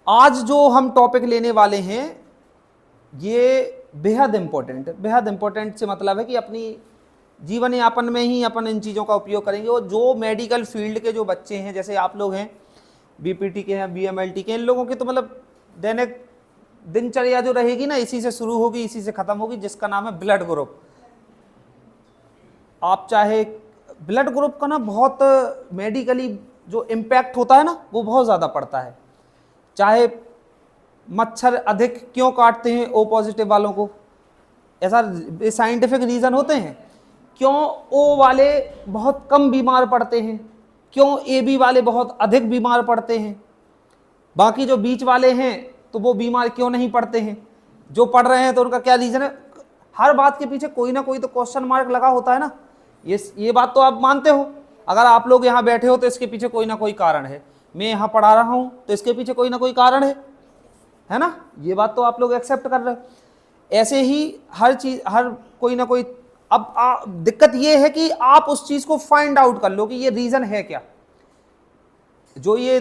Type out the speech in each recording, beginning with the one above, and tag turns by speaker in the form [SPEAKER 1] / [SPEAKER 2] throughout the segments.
[SPEAKER 1] आज जो हम टॉपिक लेने वाले हैं ये बेहद इम्पोर्टेंट से मतलब है कि अपनी जीवन यापन में ही अपन इन चीज़ों का उपयोग करेंगे। और जो मेडिकल फील्ड के जो बच्चे हैं, जैसे आप लोग हैं, बीपीटी के हैं, बीएमएलटी के, इन लोगों की तो मतलब दैनिक दिनचर्या जो रहेगी ना, इसी से शुरू होगी, इसी से खत्म होगी, जिसका नाम है ब्लड ग्रुप। आप चाहे ब्लड ग्रुप का ना बहुत मेडिकली जो इम्पैक्ट होता है ना, वो बहुत ज़्यादा पड़ता है। चाहे मच्छर अधिक क्यों काटते हैं ओ पॉजिटिव वालों को, ऐसा साइंटिफिक रीज़न होते हैं। क्यों ओ वाले बहुत कम बीमार पड़ते हैं, क्यों ए बी वाले बहुत अधिक बीमार पड़ते हैं, बाकी जो बीच वाले हैं तो वो बीमार क्यों नहीं पड़ते हैं, जो पढ़ रहे हैं तो उनका क्या रीज़न है। हर बात के पीछे कोई ना कोई तो क्वेश्चन मार्क लगा होता है ना। ये बात तो आप मानते हो। अगर आप लोग यहाँ बैठे हो तो इसके पीछे कोई ना कोई कारण है। मैं यहाँ पढ़ा रहा हूँ तो इसके पीछे कोई ना कोई कारण है ना। ये बात तो आप लोग एक्सेप्ट कर रहे हो। ऐसे ही हर चीज, हर कोई ना कोई। अब दिक्कत ये है कि आप उस चीज को फाइंड आउट कर लो कि ये रीजन है क्या, जो ये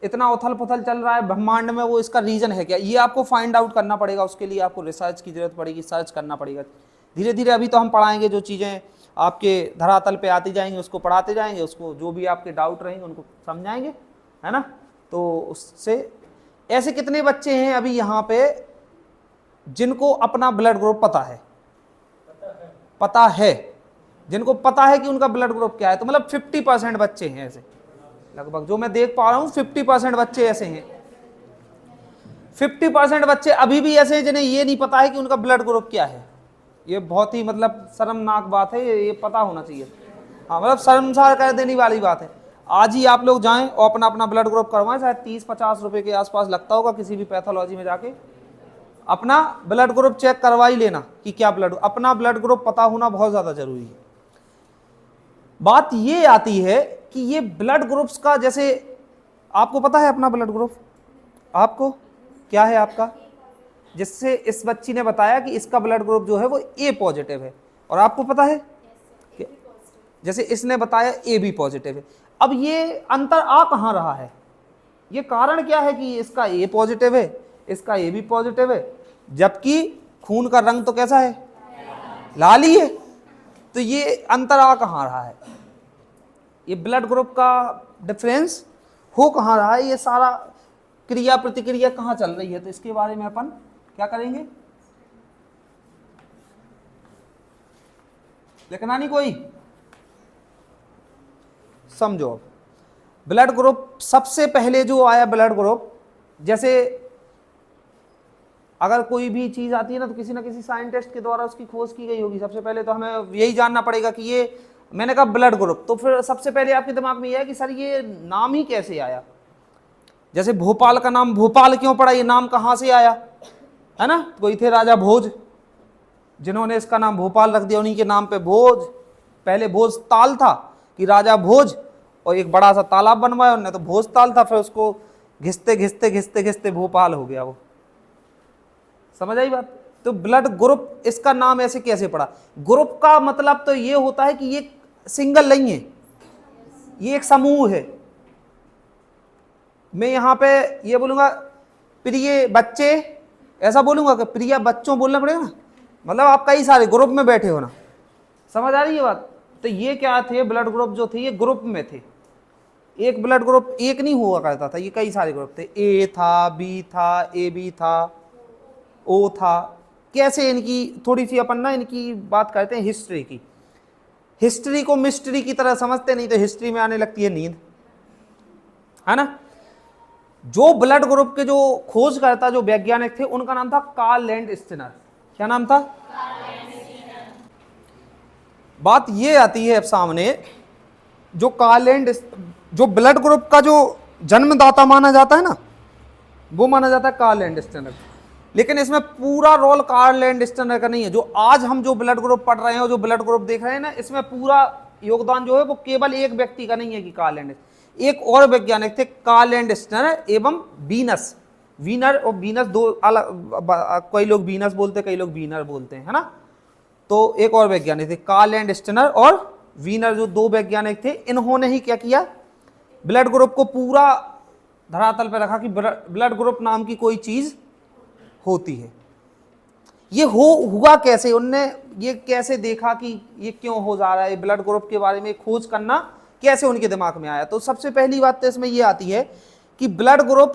[SPEAKER 1] इतना उथल पुथल चल रहा है ब्रह्मांड में, वो इसका रीजन है क्या, ये आपको फाइंड आउट करना पड़ेगा। उसके लिए आपको रिसर्च की जरूरत पड़ेगी, सर्च करना पड़ेगा। धीरे धीरे अभी तो हम पढ़ाएंगे, जो चीज़ें आपके धरातल पे आती जाएंगी उसको पढ़ाते जाएंगे, उसको जो भी आपके डाउट रहेंगे उनको समझाएंगे, है ना। तो उससे ऐसे कितने बच्चे हैं अभी यहाँ पे जिनको अपना ब्लड ग्रुप पता है जिनको पता है कि उनका ब्लड ग्रुप क्या है। तो मतलब 50% बच्चे हैं ऐसे, लगभग जो मैं देख पा रहा हूँ 50% बच्चे ऐसे हैं। 50% बच्चे अभी भी ऐसे हैं जिन्हें ये नहीं पता है कि उनका ब्लड ग्रुप क्या है। ये बहुत ही मतलब शर्मनाक बात है, ये पता होना चाहिए। हाँ, मतलब शर्मसार कर देने वाली बात है। आज ही आप लोग जाएं और अपना अपना ब्लड ग्रुप करवाएं, शायद 30-50 रुपए के आसपास लगता होगा किसी भी पैथोलॉजी में जाके। अपना ब्लड ग्रुप चेक करवा ही लेना कि क्या अपना ब्लड ग्रुप पता होना बहुत ज़्यादा जरूरी है। बात ये आती है कि ये ब्लड ग्रुप्स का, जैसे आपको पता है अपना ब्लड ग्रुप, आपको क्या है आपका, जिससे इस बच्ची ने बताया कि इसका ब्लड ग्रुप जो है वो ए पॉजिटिव है, और आपको पता है जैसे इसने बताया ए बी पॉजिटिव है। अब ये अंतर आ कहाँ रहा है, ये कारण क्या है कि इसका ए पॉजिटिव है, इसका ए बी पॉजिटिव है, जबकि खून का रंग तो कैसा है, लाल ही है। तो ये अंतर आ कहाँ रहा है, ये ब्लड ग्रुप का डिफरेंस हो कहाँ रहा है, ये सारा क्रिया प्रतिक्रिया कहाँ चल रही है। तो इसके बारे में अपन क्या करेंगे, लिखना नहीं कोई, समझो। अब ब्लड ग्रुप सबसे पहले जो आया ब्लड ग्रुप, जैसे अगर कोई भी चीज आती है ना तो किसी ना किसी साइंटिस्ट के द्वारा उसकी खोज की गई होगी। सबसे पहले तो हमें यही जानना पड़ेगा कि ये, मैंने कहा ब्लड ग्रुप, तो फिर सबसे पहले आपके दिमाग में यह है कि सर ये नाम ही कैसे आया। जैसे भोपाल का नाम भोपाल क्यों पड़ा, ये नाम कहाँ से आया, है ना। कोई थे राजा भोज, जिन्होंने इसका नाम भोपाल रख दिया, उन्हीं के नाम पे भोज। पहले भोज ताल था कि राजा भोज, और एक बड़ा सा तालाब बनवाया उन्होंने, तो भोज ताल था, फिर उसको घिसते घिसते घिसते घिसते भोपाल हो गया वो। समझ आई बात। तो ब्लड ग्रुप, इसका नाम ऐसे कैसे पड़ा। ग्रुप का मतलब तो ये होता है कि ये सिंगल नहीं है, ये एक समूह है। मैं यहाँ पे ये बोलूंगा प्रिय बच्चे, ऐसा बोलूंगा कि प्रिय बच्चों बोलना पड़ेगा ना, मतलब आप कई सारे ग्रुप में बैठे हो ना। समझ आ रही है बात। तो ये क्या थे, ब्लड ग्रुप जो थे ये ग्रुप में थे। एक ब्लड ग्रुप एक नहीं हुआ करता था, ये कई सारे ग्रुप थे। ए था, बी था, ए बी था, ओ था। कैसे, इनकी थोड़ी सी अपन ना इनकी बात करते हैं हिस्ट्री की। हिस्ट्री को मिस्ट्री की तरह समझते नहीं तो हिस्ट्री में आने लगती है नींद, है ना। जो ब्लड ग्रुप के जो खोजकर्ता, जो वैज्ञानिक थे, उनका नाम था कार्ल लैंडस्टीनर। क्या नाम था। बात ये आती है अब सामने, जो जो ब्लड ग्रुप का जो जन्मदाता माना जाता है ना, वो माना जाता है कार्ल लैंडस्टीनर। लेकिन इसमें पूरा रोल कार्ल लैंडस्टीनर का नहीं है। जो आज हम जो ब्लड ग्रुप पढ़ रहे हैं, जो ब्लड ग्रुप देख रहे हैं ना, इसमें पूरा योगदान जो है वो केवल एक व्यक्ति का नहीं है कि कार्ल लैंडस्टीनर। एक और वैज्ञानिक थे कार्ल लैंडस्टीनर एवं वीनस। वीनर और वीनस दो अलग, कई लोग वीनस बोलते हैं, कई लोग वीनर बोलते हैं, है ना। तो एक और वैज्ञानिक थे कार्ल लैंडस्टीनर और वीनर, जो दो वैज्ञानिक थे। इन्होंने ही क्या किया, ब्लड ग्रुप को पूरा धरातल पे रखा कि ब्लड ग्रुप नाम की कोई चीज होती है। ये हुआ कैसे, उनने ये कैसे देखा कि ये क्यों हो जा रहा है, ब्लड ग्रुप के बारे में खोज करना कैसे उनके दिमाग में आया। तो सबसे पहली बात तो इसमें ये आती है कि ब्लड ग्रुप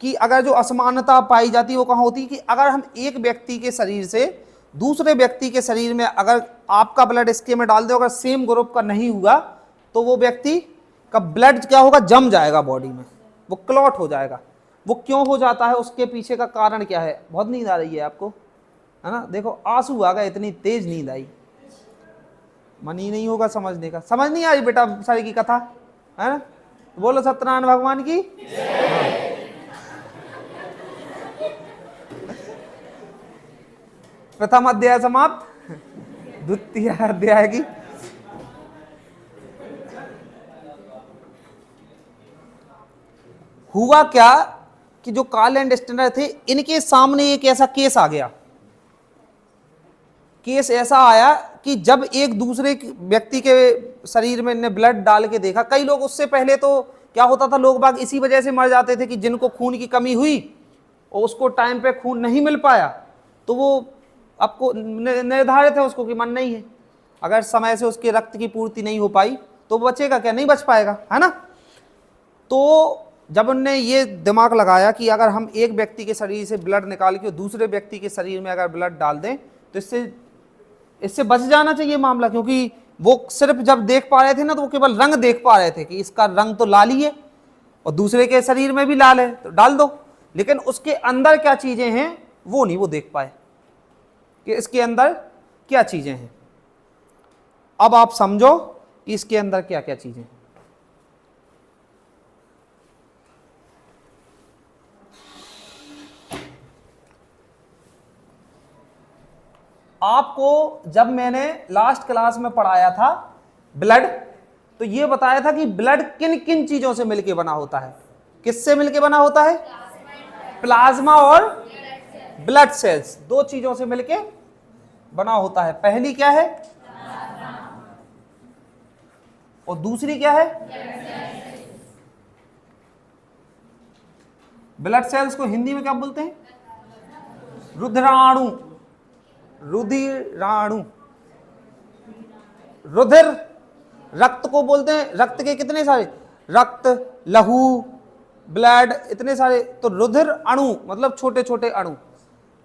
[SPEAKER 1] की अगर जो असमानता पाई जाती है वो कहाँ होती है कि अगर हम एक व्यक्ति के शरीर से दूसरे व्यक्ति के शरीर में अगर आपका ब्लड इसके में डाल दो, अगर सेम ग्रुप का नहीं हुआ तो वो व्यक्ति का ब्लड क्या होगा, जम जाएगा बॉडी में, वो क्लॉट हो जाएगा। वो क्यों हो जाता है, उसके पीछे का कारण क्या है। बहुत नींद आ रही है आपको, है ना, देखो आंसू आ गए, इतनी तेज नींद आई, मन ही नहीं होगा समझने का। समझ नहीं आई बेटा सारी की कथा, है ना। बोलो सत्यनारायण भगवान की। प्रथम अध्याय समाप्त, द्वितीय अध्याय की हुआ क्या कि जो कार्ल एंड स्टेनर थे, इनके सामने एक ऐसा केस आ गया। केस ऐसा आया कि जब एक दूसरे व्यक्ति के शरीर में इन्हें ब्लड डाल के देखा, कई लोग उससे पहले तो क्या होता था, लोग बाग इसी वजह से मर जाते थे कि जिनको खून की कमी हुई और उसको टाइम पे खून नहीं मिल पाया, तो वो आपको निर्धारित है उसको कि मन नहीं है, अगर समय से उसके रक्त की पूर्ति नहीं हो पाई तो बचेगा क्या, नहीं बच पाएगा, है ना। तो जब उनने ये दिमाग लगाया कि अगर हम एक व्यक्ति के शरीर से ब्लड निकाल के दूसरे व्यक्ति के शरीर में अगर ब्लड डाल दें तो इससे बच जाना चाहिए मामला, क्योंकि वो सिर्फ जब देख पा रहे थे ना तो वो केवल रंग देख पा रहे थे कि इसका रंग तो लाल ही है और दूसरे के शरीर में भी लाल है तो डाल दो, लेकिन उसके अंदर क्या चीजें हैं वो नहीं वो देख पाए कि इसके अंदर क्या चीजें हैं। अब आप समझो कि इसके अंदर क्या क्या चीजें हैं। आपको जब मैंने लास्ट क्लास में पढ़ाया था ब्लड, तो ये बताया था कि ब्लड किन किन चीजों से मिलके बना होता है। किससे मिलके बना होता है, प्लाज्मा और ब्लड सेल्स, दो चीजों से मिलके बना होता है। पहली क्या है और दूसरी क्या है। ब्लड सेल्स को हिंदी में क्या बोलते हैं, रुधिराणु, रुधिराणु। रुधिर रक्त को बोलते हैं, रक्त के कितने सारे, रक्त, लहू, ब्लड, इतने सारे। तो रुधिर अणु मतलब छोटे छोटे अणु,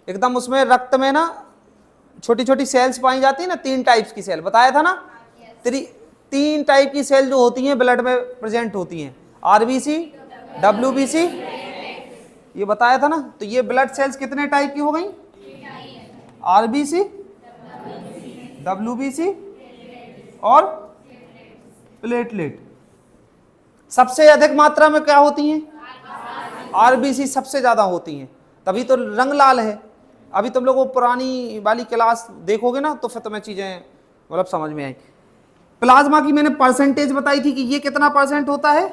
[SPEAKER 1] एकदम उसमें रक्त में ना छोटी छोटी सेल्स पाई जाती है ना, 3 टाइप्स की सेल बताया था ना, 3 टाइप की सेल जो होती हैं ब्लड में प्रेजेंट होती हैं, आरबीसी, डब्ल्यूबीसी, ये बताया था ना। तो ये ब्लड सेल्स कितने टाइप की हो गई, आरबीसी, डब्ल्यूबीसी और प्लेटलेट। सबसे अधिक मात्रा में क्या होती हैं, आरबीसी सबसे ज्यादा होती हैं, तभी तो रंग लाल है। अभी तुम लोगों को पुरानी वाली क्लास देखोगे ना तो फिर तुम्हें चीजें मतलब समझ में आएंगी। प्लाज्मा की मैंने परसेंटेज बताई थी कि ये कितना परसेंट होता है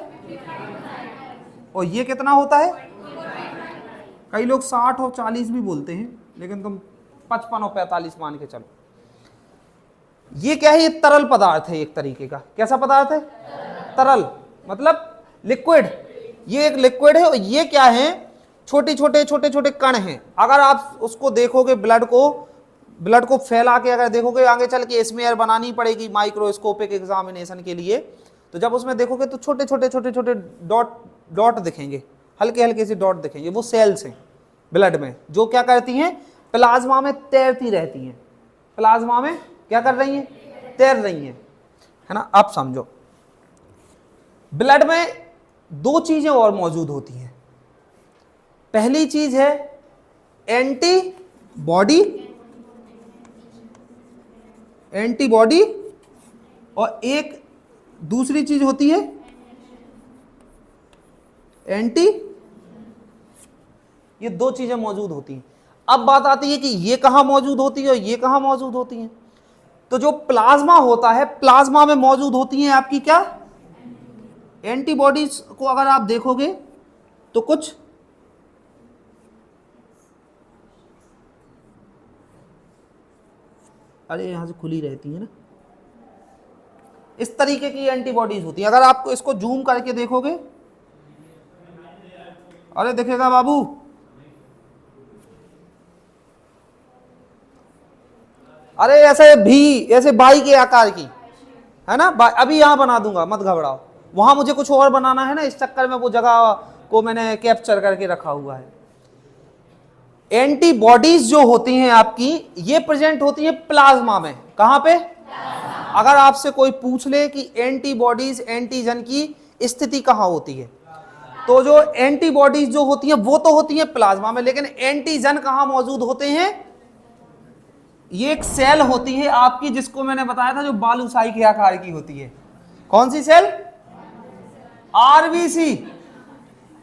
[SPEAKER 1] और ये कितना होता है। कई लोग 60 और 40 भी बोलते हैं, लेकिन तुम 55 और 45 मान के चलो। ये क्या है, ये तरल पदार्थ है एक तरीके का। कैसा पदार्थ है, तरल मतलब लिक्विड। ये एक लिक्विड है और ये क्या है, छोटे छोटे कण हैं। अगर आप उसको देखोगे ब्लड को फैला के अगर देखोगे, आगे चल के स्मेयर बनानी पड़ेगी माइक्रोस्कोपिक एग्जामिनेशन के लिए, तो जब उसमें देखोगे तो छोटे छोटे डॉट दिखेंगे, हल्के हल्के से डॉट दिखेंगे। वो सेल्स हैं ब्लड में जो क्या करती हैं, प्लाज्मा में तैरती रहती हैं। प्लाज्मा में क्या कर रही हैं, तैर रही हैं, है ना। आप समझो ब्लड में 2 चीजें और मौजूद होती हैं। पहली चीज है एंटीबॉडी और एक दूसरी चीज होती है ये 2 चीजें मौजूद होती हैं। अब बात आती है कि ये कहां मौजूद होती है और ये कहां मौजूद होती हैं। तो जो प्लाज्मा होता है, प्लाज्मा में मौजूद होती हैं आपकी क्या, एंटीबॉडीज को अगर आप देखोगे तो कुछ अरे यहां से खुली रहती है ना, इस तरीके की एंटीबॉडीज होती हैं। अगर आपको इसको जूम करके देखोगे अरे दिखेगा बाबू, अरे ऐसे भी, ऐसे बाई के आकार की है ना, अभी यहां बना दूंगा, मत घबराओ। वहां मुझे कुछ और बनाना है ना, इस चक्कर में वो जगह को मैंने कैप्चर करके रखा हुआ है। एंटीबॉडीज जो होती हैं आपकी, ये प्रेजेंट होती हैं प्लाज्मा में। कहां पे? अगर आपसे कोई पूछ ले कि एंटीबॉडीज, एंटीजन की स्थिति कहां होती है, तो जो एंटीबॉडीज जो होती हैं वो तो होती हैं प्लाज्मा में, लेकिन एंटीजन कहां मौजूद होते हैं? ये एक सेल होती है आपकी, जिसको मैंने बताया था, जो बालूशाही के आकार की होती है। कौन सी सेल? आरबीसी।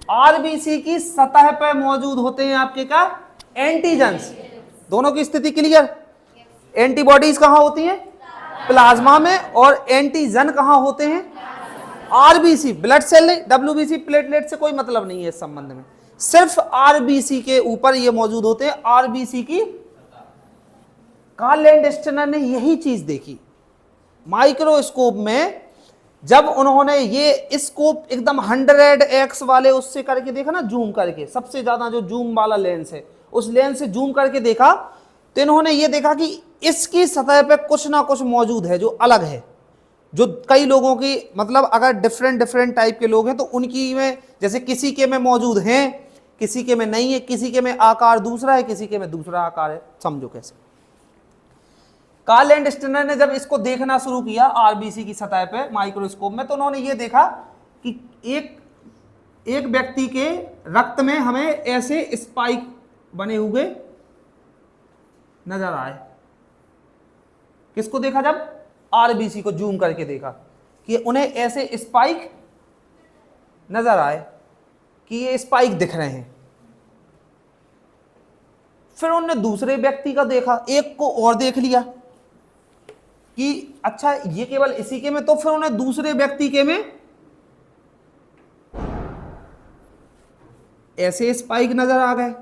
[SPEAKER 1] आरबीसी की सतह पर मौजूद होते हैं आपके का एंटीजन्स। दोनों की स्थिति क्लियर? एंटीबॉडीज कहां होती हैं? प्लाज्मा में। और एंटीजन कहां होते हैं? आरबीसी, ब्लड सेल नहीं, डब्ल्यूबीसी प्लेटलेट से कोई मतलब नहीं है इस संबंध में, सिर्फ आरबीसी के ऊपर ये मौजूद होते हैं, आरबीसी की। कार्ल लैंडस्टेनर ने यही चीज देखी माइक्रोस्कोप में, जब उन्होंने ये स्कोप एकदम 100x वाले उससे करके देखा ना, जूम करके, सबसे ज्यादा जो जूम वाला लेंस है, उस लेंस से जूम करके देखा, तो इन्होंने ये देखा कि इसकी सतह पे कुछ ना कुछ मौजूद है जो अलग है, जो कई लोगों की, मतलब अगर डिफरेंट डिफरेंट टाइप के लोग हैं तो उनकी में, जैसे किसी के में मौजूद हैं, किसी के में नहीं है, किसी के में आकार दूसरा है, किसी के में दूसरा आकार है। समझो कैसे। कार्ल लैंडस्टेनर ने जब इसको देखना शुरू किया आरबीसी की सतह पे माइक्रोस्कोप में, तो उन्होंने ये देखा कि एक व्यक्ति के रक्त में हमें ऐसे स्पाइक बने हुए नजर आए। किसको देखा? जब आरबीसी को जूम करके देखा कि उन्हें ऐसे स्पाइक नजर आए, कि ये स्पाइक दिख रहे हैं। फिर उन्होंने दूसरे व्यक्ति का देखा, एक को और देख लिया कि अच्छा ये केवल इसी के में, तो फिर उन्हें दूसरे व्यक्ति के में ऐसे स्पाइक नजर आ गए।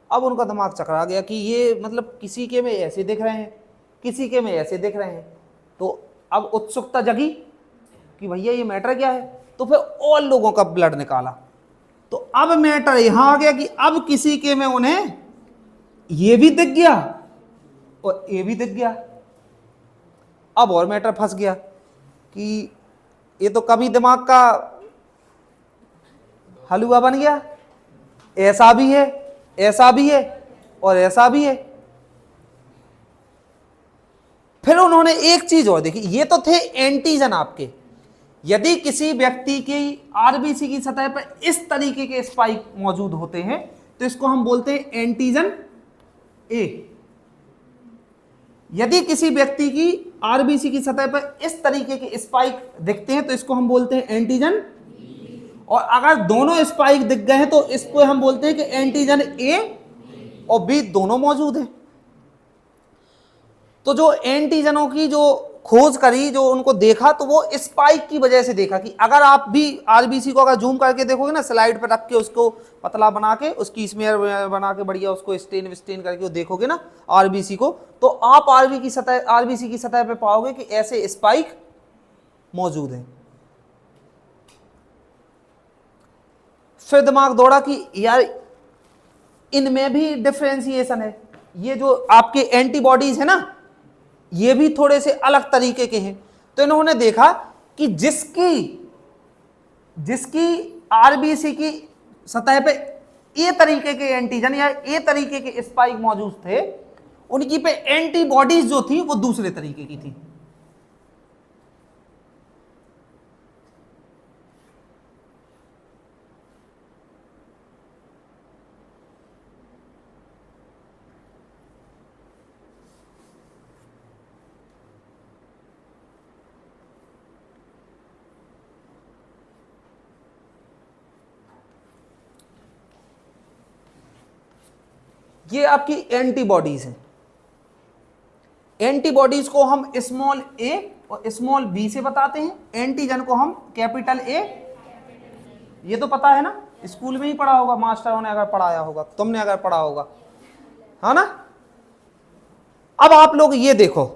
[SPEAKER 1] अब उनका दिमाग चकरा गया कि ये मतलब किसी के में ऐसे दिख रहे हैं, किसी के में ऐसे दिख रहे हैं। तो अब उत्सुकता जगी कि भैया ये मैटर क्या है। तो फिर और लोगों का ब्लड निकाला, तो अब मैटर यहां आ गया कि अब किसी के में उन्हें ये भी दिख गया और ये भी दिख गया। अब और मैटर फंस गया कि ये तो कभी दिमाग का हलवा बन गया, ऐसा भी है, ऐसा भी है और ऐसा भी है। फिर उन्होंने एक चीज और देखी, ये तो थे एंटीजन आपके। यदि किसी व्यक्ति की आरबीसी की सतह पर इस तरीके के स्पाइक मौजूद होते हैं तो इसको हम बोलते हैं एंटीजन ए। यदि किसी व्यक्ति की आरबीसी की सतह पर इस तरीके के स्पाइक दिखते हैं तो इसको हम बोलते हैं एंटीजन। और अगर दोनों स्पाइक दिख गए हैं तो इसको हम बोलते हैं कि एंटीजन ए और बी दोनों मौजूद हैं। तो जो एंटीजनों की जो खोज करी, जो उनको देखा, तो वो स्पाइक की वजह से देखा कि अगर आप भी आरबीसी को अगर जूम करके देखोगे ना, स्लाइड पर रख के उसको पतला बना के, उसकी स्मेयर बना के बढ़िया उसको स्टेन करके देखोगे ना आरबीसी को, तो आप आरबीसी की सतह पे पाओगे कि ऐसे स्पाइक मौजूद हैं। फिर दिमाग दौड़ा कि यार इनमें भी डिफरेंशिएशन है, ये जो आपके एंटीबॉडीज है ना, ये भी थोड़े से अलग तरीके के हैं। तो इन्होंने देखा कि जिसकी आरबीसी की सतह पे ए तरीके के एंटीजन या ए तरीके के स्पाइक मौजूद थे, उनकी पे एंटीबॉडीज जो थी वो दूसरे तरीके की थी। ये आपकी एंटीबॉडीज हैं। एंटीबॉडीज को हम स्मॉल ए और स्मॉल बी से बताते हैं, एंटीजन को हम कैपिटल ए। ये तो पता है ना, स्कूल में ही पढ़ा होगा, मास्टरों ने अगर पढ़ाया होगा, तुमने अगर पढ़ा होगा, है ना। अब आप लोग ये देखो,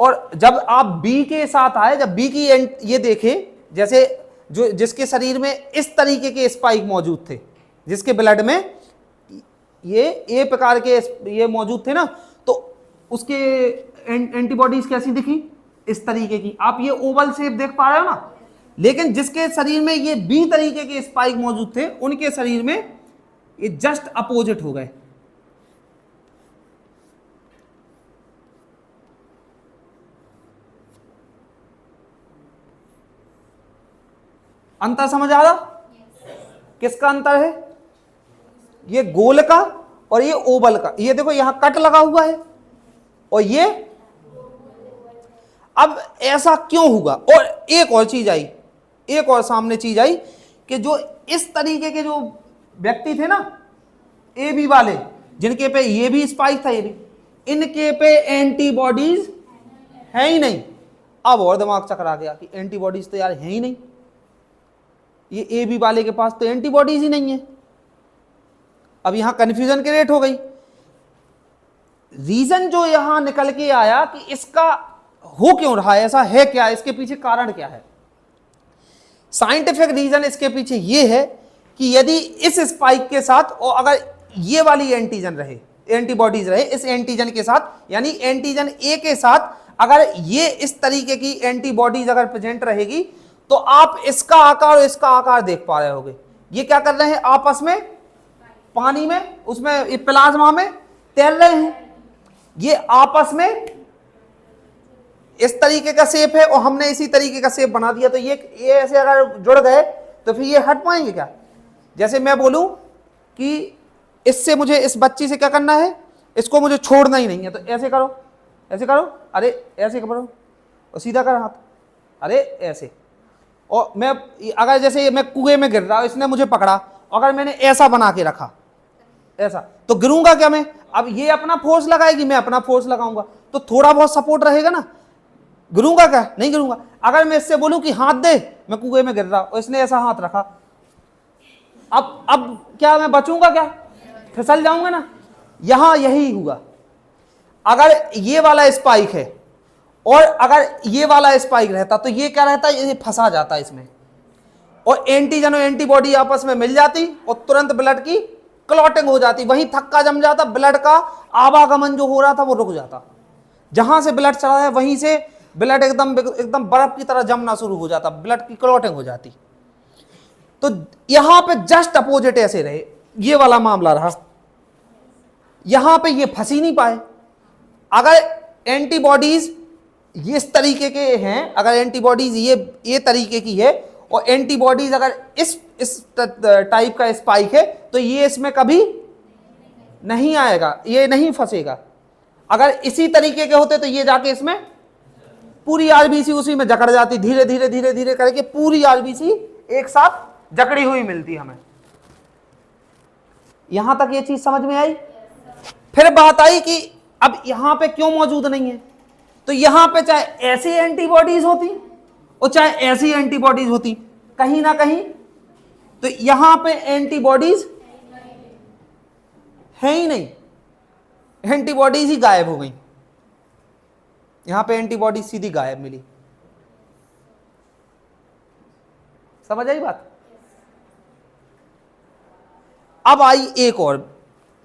[SPEAKER 1] और जब आप बी के साथ आए, जब बी की ये देखे, जैसे जो जिसके शरीर में इस तरीके के स्पाइक मौजूद थे, जिसके ब्लड में ये ए प्रकार के ये मौजूद थे ना, तो उसके एंटीबॉडीज कैसी दिखी, इस तरीके की। आप ये ओवल शेप देख पा रहे हो ना, लेकिन जिसके शरीर में ये बी तरीके के स्पाइक मौजूद थे, उनके शरीर में ये जस्ट अपोजिट हो गए। अंतर समझ आ रहा? किसका अंतर है? ये गोल का और ये ओवल का। ये देखो यहां कट लगा हुआ है और ये, अब ऐसा क्यों हुआ? और एक और चीज आई, एक और सामने चीज आई कि जो इस तरीके के जो व्यक्ति थे ना, ए बी वाले, जिनके पे ये भी स्पाइक था, ये भी, इनके पे एंटीबॉडीज है ही नहीं। अब और दिमाग चकरा गया कि एंटीबॉडीज तो यार है ही नहीं, ये ए बी वाले के पास तो एंटीबॉडीज ही नहीं है। अब यहां कंफ्यूजन क्रिएट हो गई। रीजन जो यहां निकल के आया कि इसका हो क्यों रहा है, ऐसा है क्या, इसके पीछे कारण क्या है? साइंटिफिक रीजन इसके पीछे ये है कि यदि इस स्पाइक के साथ और अगर ये वाली एंटीजन रहे, एंटीबॉडीज रहे इस एंटीजन के साथ, यानी एंटीजन ए के साथ अगर ये इस तरीके की एंटीबॉडीज अगर प्रेजेंट रहेगी, तो आप इसका आकार और इसका आकार देख पा रहे होगे। ये क्या कर रहे हैं? आपस में पानी में, उसमें प्लाज्मा में तैर रहे हैं। ये आपस में इस तरीके का शेप है और हमने इसी तरीके का शेप बना दिया, तो ये ऐसे अगर जुड़ गए तो फिर ये हट पाएंगे क्या? जैसे मैं बोलूं कि इससे मुझे, इस बच्ची से क्या करना है, इसको मुझे छोड़ना ही नहीं है, तो ऐसे करो, ऐसे करो, अरे ऐसे करो और सीधा कर हाथ, अरे ऐसे। और मैं अगर जैसे मैं कुएं में गिर रहा हूं, इसने मुझे पकड़ा, अगर मैंने ऐसा बना के रखा, ऐसा, तो गिरूंगा क्या मैं? अब ये अपना फोर्स लगाएगी, मैं अपना फोर्स लगाऊंगा, तो थोड़ा बहुत सपोर्ट रहेगा ना, गिरूंगा क्या? नहीं गिरूंगा। अगर मैं इससे बोलूं कि हाथ दे, मैं कुएं में गिर रहा और इसने ऐसा हाथ रखा, अब क्या मैं बचूंगा क्या? फिसल जाऊंगा ना। यहां यही हुआ। अगर ये वाला स्पाइक है और अगर ये वाला स्पाइक रहता, तो ये क्या रहता, ये फंसा जाता इसमें, और एंटीजन और एंटीबॉडी आपस में मिल जाती और तुरंत ब्लड की क्लॉटिंग हो जाती, वहीं थक्का जम जाता, ब्लड का आवागमन जो हो रहा था वो रुक जाता। जहां से ब्लड चला है वहीं से ब्लड एकदम बर्फ की तरह जमना शुरू हो जाता, ब्लड की क्लॉटिंग हो जाती। तो यहां पे जस्ट अपोजिट ऐसे रहे, ये वाला मामला रहा। यहां पे ये फंस ही नहीं पाए। अगर एंटीबॉडीज ये इस तरीके के हैं, अगर एंटीबॉडीज ये तरीके की है और एंटीबॉडीज अगर इस टाइप का स्पाइक है, तो ये इसमें कभी नहीं आएगा, ये नहीं फंसेगा। अगर इसी तरीके के होते तो ये जाके इसमें पूरी आरबीसी उसी में जकड़ जाती, धीरे धीरे धीरे धीरे करके पूरी आरबीसी एक साथ जकड़ी हुई मिलती हमें। यहां तक ये चीज समझ में आई। फिर बात आई कि अब यहां पे क्यों मौजूद नहीं है, तो यहां पे चाहे ऐसी एंटीबॉडीज होती और चाहे ऐसी एंटीबॉडीज होती, कहीं ना कहीं तो यहां पे एंटीबॉडीज है ही नहीं, एंटीबॉडीज ही गायब हो गई। यहां पे एंटीबॉडीज सीधी गायब मिली। समझ आई बात? अब आई एक और,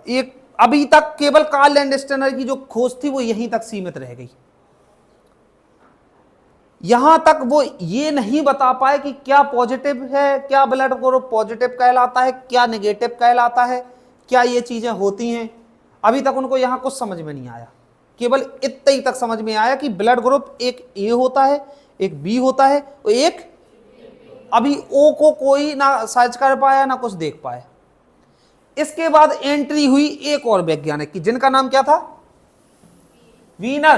[SPEAKER 1] एक अभी तक केवल कार्ल लैंडस्टेनर की जो खोज थी वो यहीं तक सीमित रह गई। यहां तक वो ये नहीं बता पाए कि क्या पॉजिटिव है, क्या ब्लड ग्रुप पॉजिटिव कहलाता है, क्या नेगेटिव कहलाता है, क्या ये चीजें होती हैं। अभी तक उनको यहां कुछ समझ में नहीं आया। केवल इतना ही तक समझ में आया कि ब्लड ग्रुप एक ए होता है, एक बी होता है और एक, अभी ओ को कोई ना सर्च कर पाया ना कुछ देख पाया। इसके बाद एंट्री हुई एक और वैज्ञानिक की, जिनका नाम क्या था? वीनर।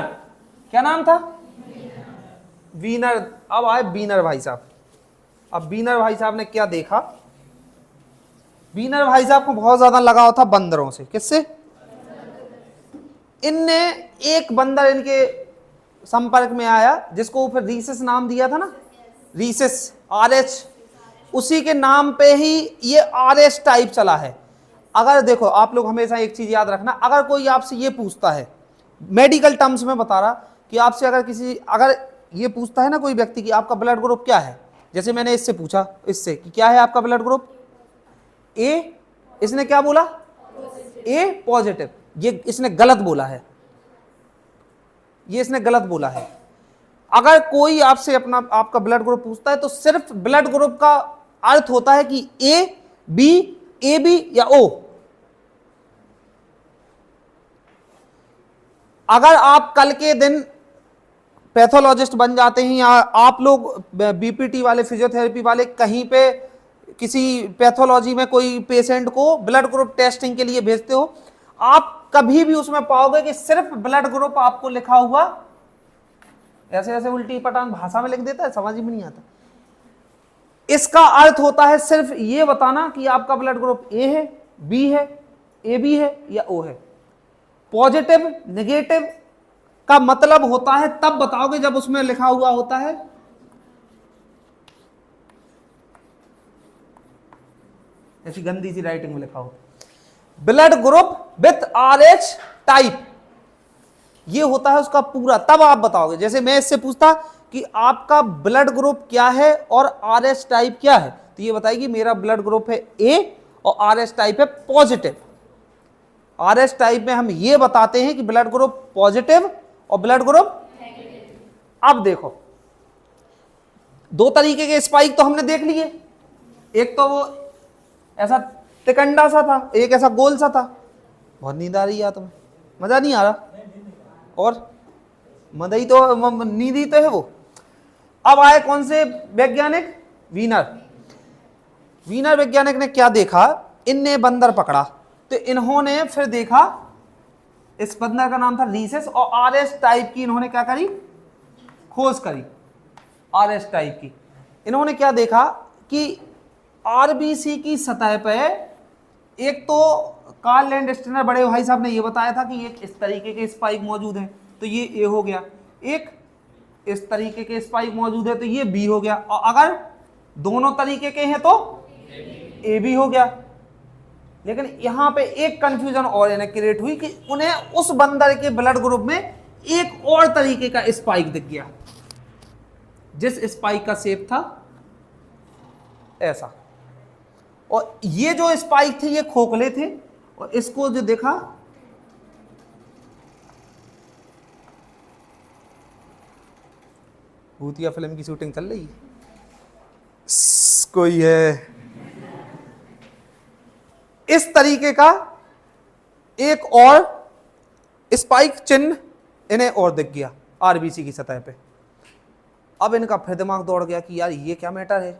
[SPEAKER 1] क्या नाम था? वीनर। अब आए वीनर भाई साहब। अब वीनर भाई साहब ने क्या देखा? वीनर भाई साहब को बहुत ज्यादा लगाव था बंदरों से। किससे? इनने एक बंदर इनके संपर्क में आया, जिसको फिर रीसस नाम दिया था ना, रीसस, RH, उसी के नाम पे ही ये RH टाइप चला है। अगर देखो आप लोग हमेशा एक चीज याद रखना, अगर कोई आपसे ये पूछता है, मेडिकल टर्म्स में बता रहा कि आपसे अगर ये पूछता है ना कोई व्यक्ति कि आपका ब्लड ग्रुप क्या है, जैसे मैंने इससे पूछा, इससे कि क्या है आपका ब्लड ग्रुप ए, इसने क्या बोला ए पॉजिटिव, ये इसने गलत बोला है, ये इसने गलत बोला है। अगर कोई आपसे अपना आपका ब्लड ग्रुप पूछता है तो सिर्फ ब्लड ग्रुप का अर्थ होता है कि ए बी या ओ। अगर आप कल के दिन पैथोलॉजिस्ट बन जाते हैं या आप लोग बीपीटी वाले, फिजियोथेरेपी वाले, कहीं पे किसी पैथोलॉजी में कोई पेशेंट को ब्लड ग्रुप टेस्टिंग के लिए भेजते हो, आप कभी भी उसमें पाओगे कि सिर्फ ब्लड ग्रुप आपको लिखा हुआ ऐसे ऐसे उल्टी पटांग भाषा में लिख देता है, समझ में नहीं आता। इसका अर्थ होता है सिर्फ ये बताना कि आपका ब्लड ग्रुप ए है, बी है, ए बी है या ओ है। पॉजिटिव नेगेटिव का मतलब होता है तब बताओगे जब उसमें लिखा हुआ होता है ऐसी गंदी सी राइटिंग में लिखा हो blood group with RH type, ये होता है उसका पूरा, तब आप बताओगे। जैसे मैं इससे पूछता कि आपका ब्लड ग्रुप क्या है और RH टाइप क्या है, तो ये बताएगी मेरा ब्लड ग्रुप है ए और RH टाइप है पॉजिटिव। RH टाइप में हम ये बताते हैं कि ब्लड ग्रुप पॉजिटिव और ब्लड ग्रुप नेगेटिव। अब देखो, दो तरीके के स्पाइक तो हमने देख लिए, एक तो वो ऐसा तिकंडा सा था, एक ऐसा गोल सा था। बहुत नींद आ रही है तुम्हें, मजा नहीं आ रहा, और मदई तो नींदी तो है वो। अब आए कौन से वैज्ञानिक, वीनर वैज्ञानिक ने क्या देखा, इनने बंदर पकड़ा तो इन्होंने फिर देखा, इस बंदर का नाम था रीसेस, और RH टाइप की इन्होंने क्या करी, खोज करी RH टाइप की। इन्होंने क्या देखा कि RBC की सतह पर एक तो कार्ल लैंडस्टेनर बड़े भाई साहब ने ये बताया था कि एक इस तरीके के स्पाइक मौजूद हैं, तो ये ए हो गया, एक इस तरीके के स्पाइक मौजूद है तो ये बी हो गया, और अगर दोनों तरीके के हैं तो ए बी हो गया। लेकिन यहां पे एक कंफ्यूजन और इन्हें क्रिएट हुई कि उन्हें उस बंदर के ब्लड ग्रुप में एक और तरीके का स्पाइक दिख गया, जिस स्पाइक का शेप था ऐसा, और ये जो स्पाइक थे ये खोखले थे, और इसको जो देखा भूतिया फिल्म की शूटिंग चल रही है, कोई है इस तरीके का एक और स्पाइक चिन्ह इन्हें और दिख गया RBC की सतह पे। अब इनका फिर दिमाग दौड़ गया कि यार ये क्या मैटर है,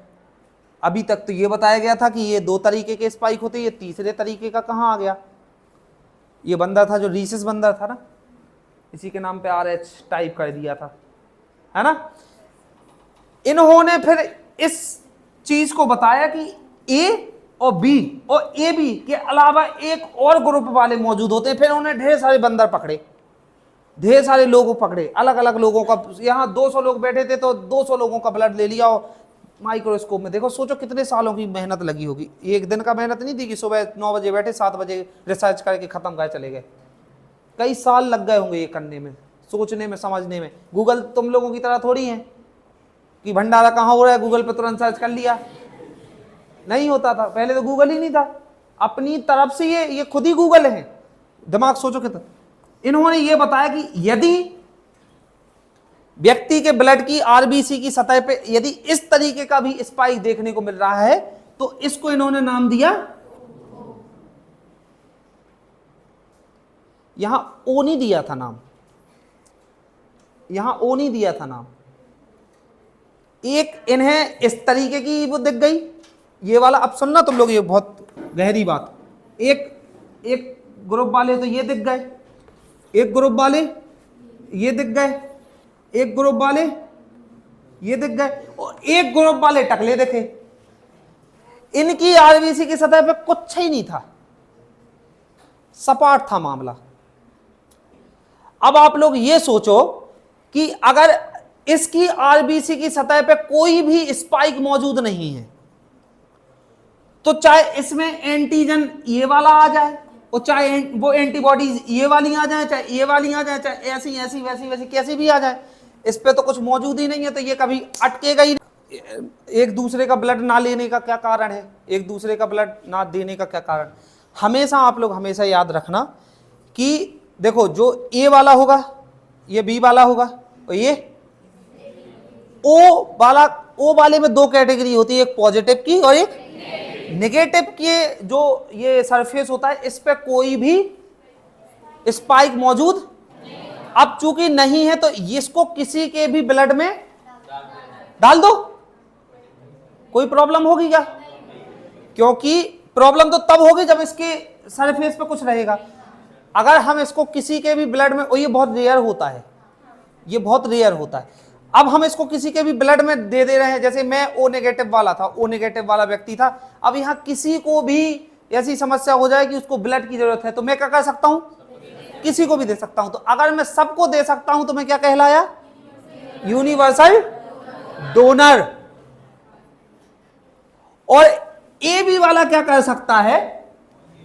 [SPEAKER 1] अभी तक तो ये बताया गया था कि ये दो तरीके के स्पाइक होते, ये तीसरे तरीके का कहाँ आ गया। ये बंदर था जो रीसेस बंदर था ना, इसी के नाम पे RH टाइप कर दिया था, है ना। इन्होंने फिर इस चीज को बताया कि ए और बी और ए बी के अलावा एक और ग्रुप वाले मौजूद होते हैं। फिर उन्होंने ढेर सारे बंदर पकड़े, ढेर सारे लोगों पकड़े, अलग अलग लोगों का, यहाँ 200 लोग बैठे थे तो 200 लोगों का ब्लड ले लिया और माइक्रोस्कोप में देखो, सोचो कितने सालों की मेहनत लगी होगी। एक दिन का मेहनत नहीं थी कि सुबह 9 बजे बैठे 7 बजे रिसर्च करके खत्म कर चले गए। कई साल लग गए होंगे ये करने में, सोचने में, समझने में। गूगल तुम लोगों की तरह थोड़ी है कि भंडारा कहाँ हो रहा है गूगल पे तुरंत सर्च कर लिया, नहीं होता था। पहले तो गूगल ही नहीं था, अपनी तरफ से ये खुद ही गूगल है। दिमाग सोचो कितना। इन्होंने ये बताया कि यदि व्यक्ति के ब्लड की RBC की सतह पे यदि इस तरीके का भी स्पाइक देखने को मिल रहा है तो इसको इन्होंने नाम दिया, यहां ओ नहीं दिया था नाम, यहां ओ नहीं दिया था नाम। एक इन्हें इस तरीके की वो दिख गई, ये वाला। अब सुनना तुम लोग, ये बहुत गहरी बात। एक ग्रुप वाले तो ये दिख गए, एक ग्रुप वाले ये दिख गए, एक ग्रुप वाले ये दिख गए, और एक ग्रुप वाले टकले दिखे। इनकी RBC की सतह पे कुछ ही नहीं था, सपाट था मामला। अब आप लोग ये सोचो कि अगर इसकी RBC की सतह पे कोई भी स्पाइक मौजूद नहीं है तो चाहे इसमें एंटीजन ये वाला आ जाए और चाहे वो एंटीबॉडीज ये वाली आ जाए, चाहे ये वाली आ जाए, चाहे ऐसी ऐसी वैसी वैसी कैसी भी आ जाए, इस पे तो कुछ मौजूद ही नहीं है, तो ये कभी अटकेगा ही नहीं। एक दूसरे का ब्लड ना लेने का क्या कारण है, एक दूसरे का ब्लड ना देने का क्या कारण? हमेशा आप लोग हमेशा याद रखना कि देखो जो ए वाला होगा ये बी वाला होगा और ये ओ वाले में दो कैटेगरी होती है, एक पॉजिटिव की और एक नेगेटिव की। जो ये सरफेस होता है इस पे कोई भी स्पाइक मौजूद, अब चूंकि नहीं है तो इसको किसी के भी ब्लड में डाल दो, कोई प्रॉब्लम होगी क्या? क्योंकि प्रॉब्लम तो तब होगी जब इसके सरफेस पे कुछ रहेगा। अगर हम इसको किसी के भी ब्लड में, और ये बहुत रेयर होता है, ये बहुत रेयर होता है, अब हम इसको किसी के भी ब्लड में दे रहे हैं, जैसे मैं ओ नेगेटिव वाला था, ओ नेगेटिव वाला व्यक्ति था, अब यहां किसी को भी ऐसी समस्या हो जाए कि उसको ब्लड की जरूरत है तो मैं क्या कर सकता हूं, किसी को भी दे सकता हूं। तो अगर मैं सबको दे सकता हूं तो मैं क्या कहलाया, यूनिवर्सल डोनर। और ए बी वाला क्या कर सकता है,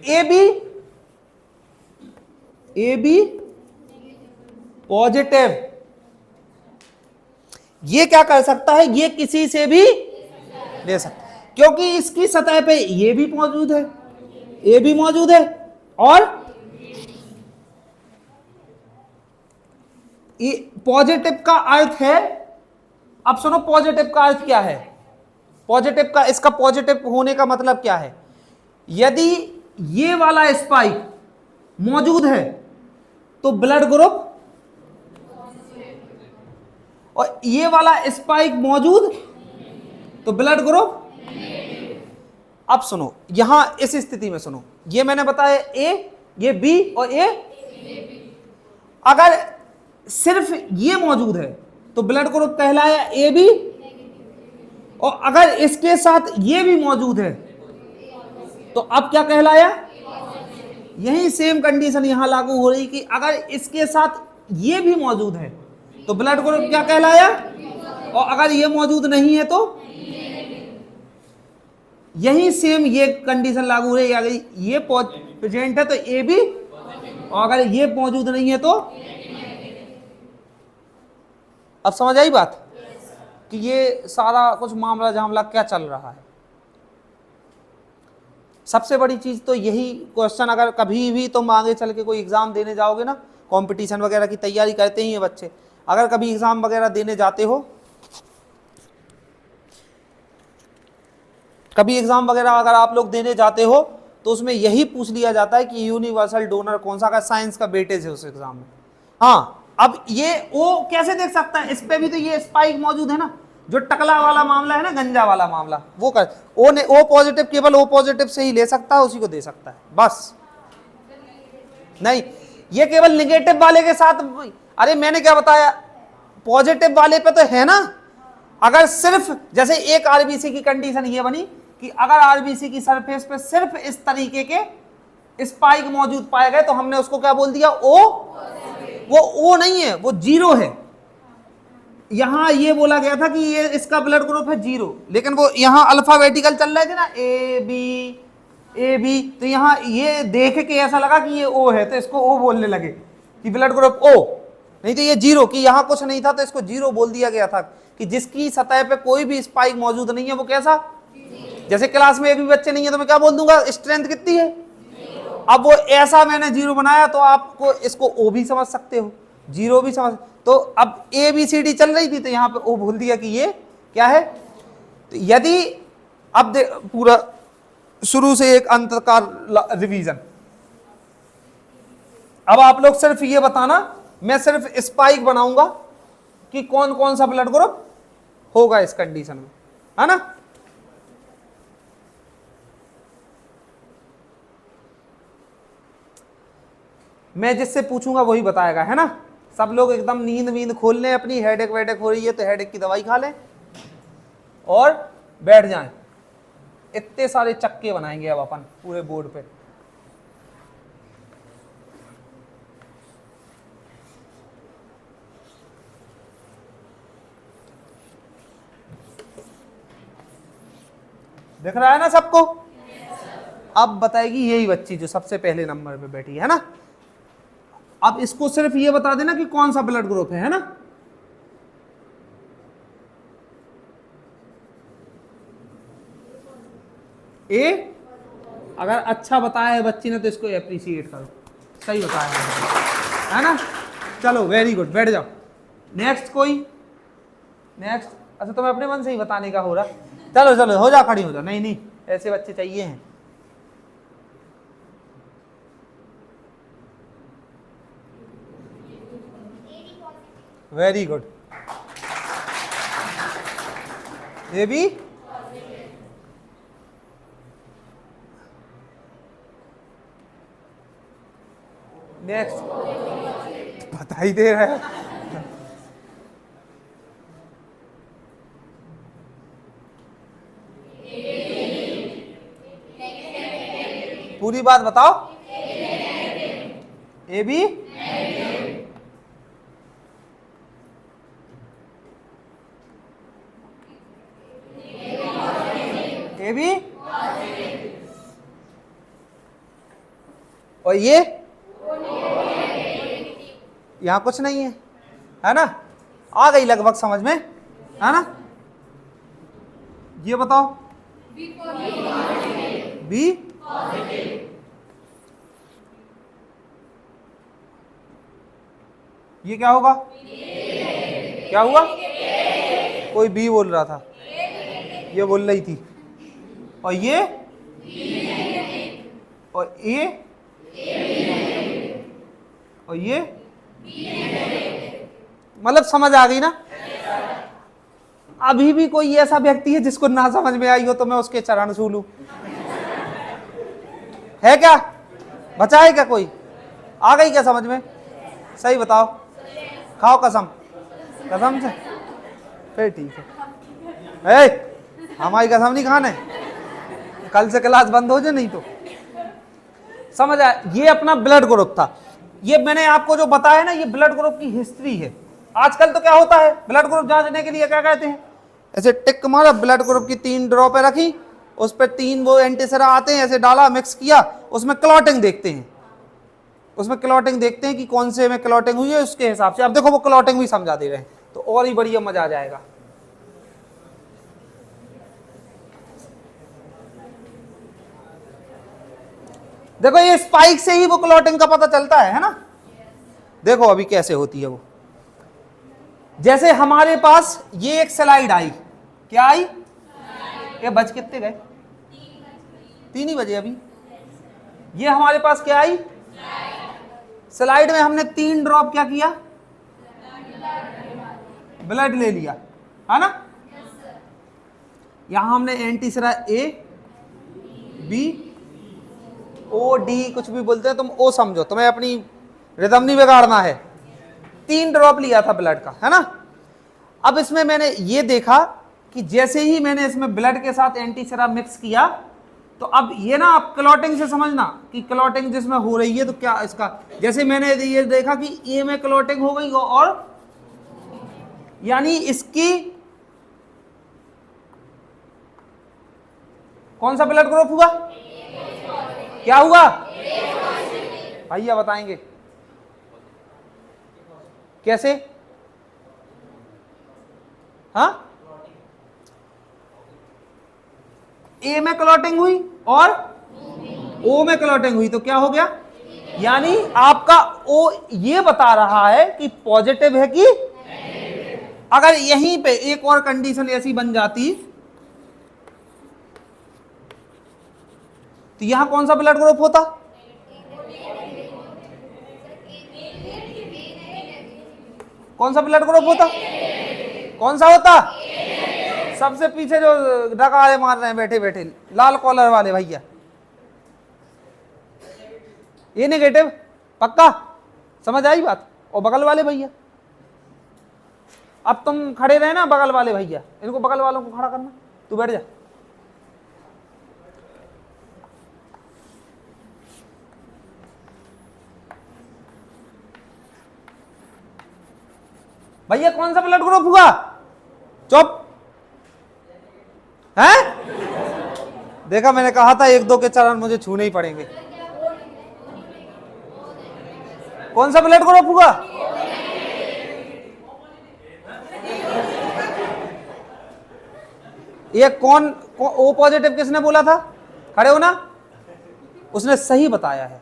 [SPEAKER 1] ए बी पॉजिटिव, ये क्या कर सकता है, ये किसी से भी ले सकता है, क्योंकि इसकी सतह पे ये भी मौजूद है, ए भी मौजूद है और पॉजिटिव का अर्थ है, अब सुनो पॉजिटिव का अर्थ क्या है, पॉजिटिव का, इसका पॉजिटिव होने का मतलब क्या है, यदि ये वाला स्पाइक मौजूद है तो ब्लड ग्रुप, और ये वाला स्पाइक मौजूद तो ब्लड ग्रुप। अब सुनो यहां इस स्थिति में सुनो, ये मैंने बताया ए, ये बी और ए, अगर सिर्फ ये मौजूद है तो ब्लड ग्रुप कहलाया ए बी, और अगर इसके साथ ये भी मौजूद है तो अब क्या कहलाया, यही सेम कंडीशन यहां लागू हो रही कि अगर इसके साथ ये भी मौजूद है तो ब्लड ग्रुप क्या कहलाया, और अगर ये मौजूद नहीं है तो यही सेम ये कंडीशन लागू हो रही है, अगर ये प्रेजेंट है तो ए बी, और अगर ये मौजूद नहीं है तो। अब समझ आई बात कि ये सारा कुछ मामला झामला क्या चल रहा है। सबसे बड़ी चीज तो यही क्वेश्चन, अगर कभी भी तुम आगे चल के कोई एग्जाम देने जाओगे ना, कंपटीशन वगैरह की तैयारी करते ही हैं बच्चे, अगर कभी एग्जाम वगैरह देने जाते हो, कभी एग्जाम वगैरह अगर आप लोग देने जाते हो तो उसमें यही पूछ लिया जाता है कि यूनिवर्सल डोनर कौन सा, का साइंस का वेटेज है उस एग्जाम में। हाँ, अब ये ओ कैसे देख सकता है, इस पे भी तो ये स्पाइक मौजूद है ना, जो टकला वाला मामला है ना, गंजा वाला मामला, वो कर ओ पॉजिटिव केवल ओ पॉजिटिव से ही ले सकता है, उसी को दे सकता है बस। नहीं, ये केवल निगेटिव वाले के साथ, अरे मैंने क्या बताया, पॉजिटिव वाले पे तो है ना, अगर सिर्फ जैसे एक आरबीसी की कंडीशन ये बनी कि अगर आरबीसी की सरफेस पे सिर्फ इस तरीके के स्पाइक मौजूद पाए गए तो हमने उसको क्या बोल दिया, ओ, वो ओ नहीं है, वो जीरो है। यहां ये बोला गया था कि ये इसका ब्लड ग्रुप है जीरो, लेकिन वो यहां अल्फाबेटिकल चल रहे थे ना, ए बी, तो यहां ये देख के ऐसा लगा कि ये ओ है तो इसको ओ बोलने लगे कि ब्लड ग्रुप ओ, नहीं तो ये जीरो, कि यहां कुछ नहीं था तो इसको जीरो बोल दिया गया था, कि जिसकी सतह पे कोई भी स्पाइक मौजूद नहीं है वो कैसा, जैसे क्लास में एक भी बच्चे नहीं है तो मैं क्या बोल दूंगा, स्ट्रेंथ कितनी है, अब वो ऐसा मैंने जीरो बनाया तो आपको इसको ओ भी समझ सकते हो, जीरो भी समझ, तो अब ए बी सी डी चल रही थी तो यहां पे ओ बोल दिया कि ये क्या है। तो यदि अब पूरा शुरू से एक अंत का रिवीजन, अब आप लोग सिर्फ ये बताना, मैं सिर्फ स्पाइक बनाऊंगा कि कौन कौन सा ब्लड ग्रुप होगा इस कंडीशन में, है ना। मैं जिससे पूछूंगा वही बताएगा, है ना। सब लोग एकदम नींद वींद खोल लें अपनी, हेडेक वेडेक हो रही है तो हेडेक की दवाई खा लें और बैठ जाएं। इतने सारे चक्के बनाएंगे अब अपन पूरे बोर्ड पे। दिख रहा है ना सबको। अब बताएगी यही बच्ची जो सबसे पहले नंबर पे बैठी है ना। अब इसको सिर्फ ये बता देना कि कौन सा ब्लड ग्रुप है ना। ए। अगर अच्छा बताया है बच्ची ने तो इसको अप्रिशिएट करो, सही बताया है ना। चलो वेरी गुड, बैठ जाओ। नेक्स्ट कोई, नेक्स्ट। अच्छा तुम्हें अपने मन से ही बताने का हो रहा, चलो चलो हो जा, खड़ी हो जा। नहीं नहीं, ऐसे बच्चे चाहिए हैं। वेरी गुड, ये भी। नेक्स्ट, बता ही दे रहा है। पूरी बात बताओ। ए बी, ए बी, और ये यहां कुछ नहीं है ना। आ गई लगभग समझ में, है ना। ये बताओ, बी, ये क्या होगा, क्या हुआ, कोई बी बोल रहा था, ये बोल रही थी। और ये, और ए, और ये, मतलब समझ आ गई ना। अभी भी कोई ऐसा व्यक्ति है जिसको ना समझ में आई हो तो मैं उसके चरण छू लूं? है क्या, बचा है क्या कोई? आ गई क्या समझ में? सही बताओ, खाओ कसम, कसम से, फिर ठीक है। हमारी कसम नहीं खाने, कल से क्लास बंद हो जाए नहीं तो। समझ आया? ये अपना ब्लड ग्रुप था। ये मैंने आपको जो बताया ना, ये ब्लड ग्रुप की हिस्ट्री है। आजकल तो क्या होता है, ब्लड ग्रुप जांचने के लिए क्या कहते हैं, ऐसे टिक मारा, ब्लड ग्रुप की 3 ड्रॉपें रखी, उस पर 3 वो एंटीसेरा आते हैं, ऐसे डाला, मिक्स किया, उसमें क्लॉटिंग देखते हैं, उसमें क्लॉटिंग देखते हैं कि कौन से में क्लॉटिंग हुई है, उसके हिसाब से। अब देखो वो क्लॉटिंग भी समझा दे रहे हैं तो और ही बढ़िया मजा आ जाएगा। देखो ये स्पाइक से ही वो क्लॉटिंग का पता चलता है ना। देखो अभी कैसे होती है वो। जैसे हमारे पास ये एक स्लाइड आई, क्या आई, ये बज कितने गए, 3 ही बजे अभी। ये हमारे पास क्या आई, स्लाइड में हमने 3 ड्रॉप क्या किया, ब्लड ले लिया, है ना। यहां हमने एंटीसेरा ए, बी, ओ, डी, कुछ भी बोलते हैं तुम, ओ समझो, तुम्हें अपनी रिदम नहीं बिगाड़ना है। 3 ड्रॉप लिया था ब्लड का, है ना। अब इसमें मैंने ये देखा कि जैसे ही मैंने इसमें ब्लड के साथ एंटीसेरा मिक्स किया, तो अब ये ना, आप क्लॉटिंग से समझना कि क्लॉटिंग जिसमें हो रही है तो क्या इसका, जैसे मैंने ये देखा कि ए में क्लॉटिंग हो गई, और यानी इसकी कौन सा ब्लड ग्रुप हुआ, क्या हुआ, भैया बताएंगे कैसे। हाँ, ए में क्लॉटिंग हुई और ओ में क्लॉटिंग हुई तो क्या हो गया, यानी आपका ओ ये बता रहा है कि पॉजिटिव है कि। अगर यहीं पे एक और कंडीशन ऐसी बन जाती तो यहां कौन सा ब्लड ग्रुप होता, कौन सा ब्लड ग्रुप होता, कौन सा होता, सबसे पीछे जो डकारे मार रहे हैं बैठे बैठे लाल कॉलर वाले भैया, ये नेगेटिव, पक्का समझ आई बात। और बगल वाले भैया, अब तुम खड़े रहे ना, बगल वाले भैया, इनको बगल वालों को खड़ा करना, तू बैठ जा। भैया कौन सा ब्लड ग्रुप हुआ, चुप है। देखा, मैंने कहा था 1-2 के चरण मुझे छूने ही पड़ेंगे। कौन सा ब्लड ग्रुप हुआ, ये कौन, ओ पॉजिटिव किसने बोला था, खड़े हो ना, उसने सही बताया है।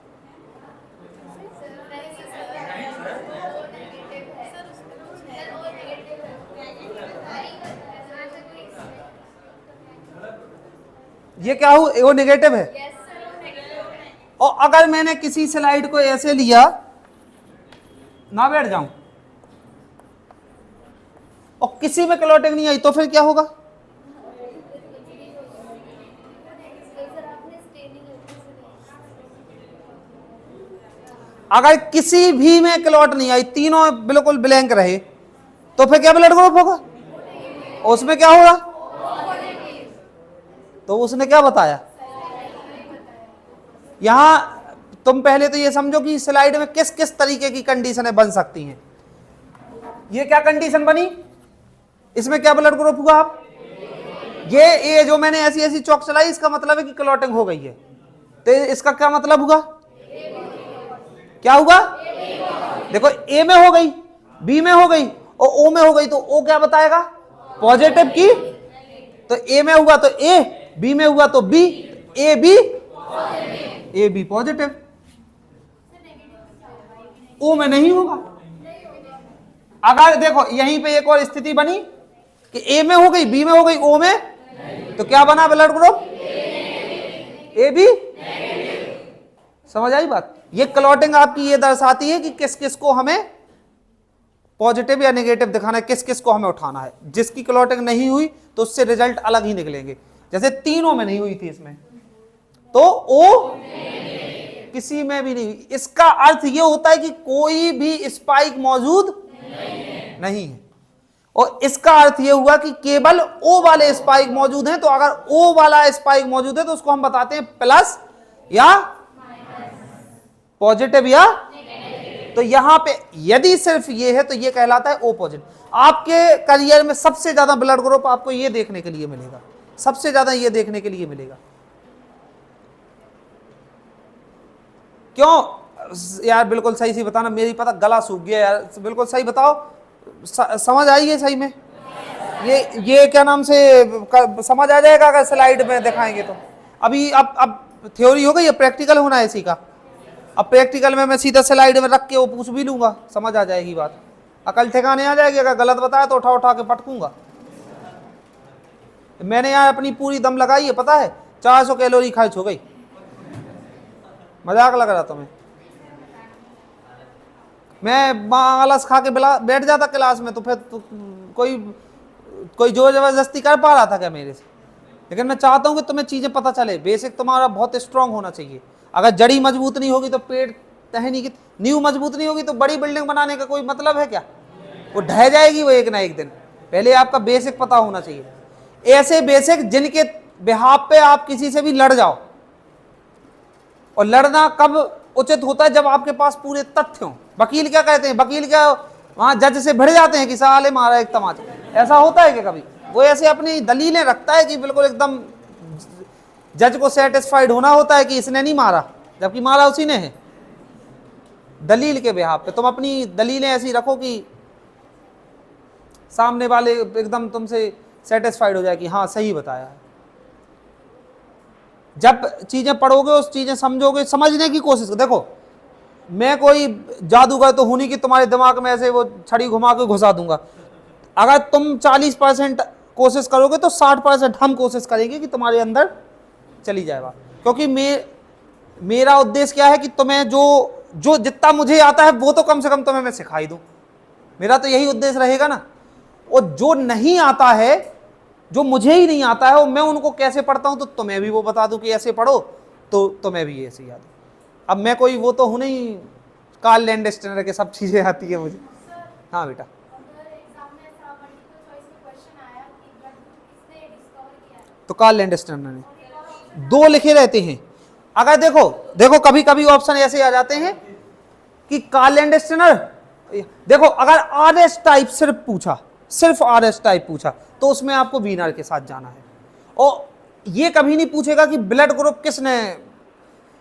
[SPEAKER 1] ये क्या हो, वो नेगेटिव है। और अगर मैंने किसी स्लाइड को ऐसे लिया, ना बैठ जाऊं, और किसी में क्लॉटिंग नहीं आई, तो फिर क्या होगा? अगर किसी भी में क्लॉट नहीं आई, तीनों बिल्कुल ब्लैंक रहे, तो फिर क्या ब्लड ग्रुप होगा? उसमें क्या होगा? तो उसने क्या बताया? यहां तुम पहले तो ये समझो कि स्लाइड में किस किस तरीके की कंडीशनें बन सकती हैं। ये क्या कंडीशन बनी? इसमें क्या ब्लड ग्रुप हुआ? आप ये जो मैंने ऐसी ऐसी चौक चलाई, इसका मतलब है कि क्लॉटिंग हो गई है। तो इसका क्या मतलब हुआ? क्या हुआ? देखो, ए में हो गई, बी में हो गई और ओ में हो गई, तो ओ क्या बताएगा? पॉजिटिव की। तो ए में हुआ तो ए, बी में हुआ तो बी, ए बी पॉजिटिव। ओ में नहीं होगा। अगर देखो यहीं पे एक और स्थिति बनी कि ए में हो गई, बी में हो गई, ओ में, तो क्या बना ब्लड ग्रुप? A B. समझ आई बात? ये क्लॉटिंग आपकी ये दर्शाती है कि किस किस को हमें पॉजिटिव या नेगेटिव दिखाना है, किस किस को हमें उठाना है। जिसकी क्लॉटिंग नहीं हुई तो उससे रिजल्ट अलग ही निकलेंगे। जैसे तीनों में नहीं हुई थी इसमें, तो ओ किसी में भी नहीं हुई। इसका अर्थ ये होता है कि कोई भी स्पाइक मौजूद नहीं है। और इसका अर्थ ये हुआ कि केवल ओ वाले स्पाइक मौजूद हैं। तो अगर ओ वाला स्पाइक मौजूद है तो उसको हम बताते हैं प्लस या पॉजिटिव या। तो यहां पे यदि सिर्फ ये है तो ये कहलाता है ओ पॉजिटिव। आपके करियर में सबसे ज्यादा ब्लड ग्रुप आपको ये देखने के लिए मिलेगा, सबसे ज्यादा ये देखने के लिए मिलेगा। क्यों यार? बिल्कुल सही से बताना, मेरी पता गला सूख गया यार, बिल्कुल सही बताओ। समझ आई है सही में? ये क्या नाम से समझ आ जाएगा अगर स्लाइड में दिखाएंगे तो। अभी अब थ्योरी हो गई, प्रैक्टिकल होना है इसी का। अब प्रैक्टिकल में मैं सीधा स्लाइड में रख के वो पूछ भी लूंगा, समझ आ जाएगी बात, अकल ठिकाने आ जाएगी। अगर गलत बताया तो उठा उठा के पटकूंगा। मैंने यहाँ अपनी पूरी दम लगाई है, पता है 400 कैलोरी खर्च हो गई। मजाक लग रहा तुम्हें? मैं आलस खा के बैठ जाता क्लास में, तो फिर तो कोई जोर जबरदस्ती कर पा रहा था क्या मेरे से? लेकिन मैं चाहता हूं कि तुम्हें चीजें पता चले। बेसिक तुम्हारा बहुत स्ट्रांग होना चाहिए। अगर जड़ी मजबूत नहीं होगी तो पेड़ टहनी की, नींव मजबूत नहीं होगी तो बड़ी बिल्डिंग बनाने का कोई मतलब है क्या? वो ढह जाएगी वो एक ना एक दिन। पहले आपका बेसिक पता होना चाहिए, ऐसे बेसिक जिनके बिहाफ पे आप किसी से भी लड़ जाओ। और लड़ना कब उचित होता है? जब आपके पास पूरे तथ्य हों। वकील क्या कहते हैं? वकील क्या वहां जज से भिड़ जाते हैं कि साले मारा एक तमाचा? ऐसा होता है क्या कभी? वो ऐसे अपनी दलीलें रखता है कि बिल्कुल एकदम जज को सेटिस्फाइड होना होता है कि इसने नहीं मारा, जबकि मारा उसी ने है। दलील के बिहाफ पे तुम अपनी दलीलें ऐसी रखो कि सामने वाले एकदम तुमसे सेटिस्फाइड हो जाए कि हाँ सही बताया है। जब चीजें पढ़ोगे, उस चीजें समझोगे, समझने की कोशिश करो। देखो, मैं कोई जादूगर तो हूं नहीं कि तुम्हारे दिमाग में ऐसे वो छड़ी घुमा के घुसा दूंगा। अगर तुम 40% कोशिश करोगे तो 60% हम कोशिश करेंगे कि तुम्हारे अंदर चली जाए बात। क्योंकि मेरा उद्देश्य क्या है कि तुम्हें जो जितना मुझे आता है वो तो कम से कम तुम्हें मैं सिखाई दूं। मेरा तो यही उद्देश्य रहेगा ना। और जो नहीं आता है, जो मुझे ही नहीं आता है, और मैं उनको कैसे पढ़ता हूं तो तुम्हें भी वो बता दूं कि ऐसे पढ़ो, तो तुम्हें भी ऐसे याद हो। अब मैं कोई वो तो हूं नहीं, कार्ल लैंडस्टेनर के सब चीजें आती है मुझे। हाँ बेटा, तो कार्ल लैंडस्टेनर ने 2 लिखे रहते हैं। अगर देखो कभी कभी ऑप्शन ऐसे आ जाते हैं कि कार्ल लैंडस्टेनर, देखो अगर आरएस टाइप सिर्फ आरएस टाइप पूछा तो उसमें आपको वीनर के साथ जाना है। और ये कभी नहीं पूछेगा कि ब्लड ग्रुप किसने,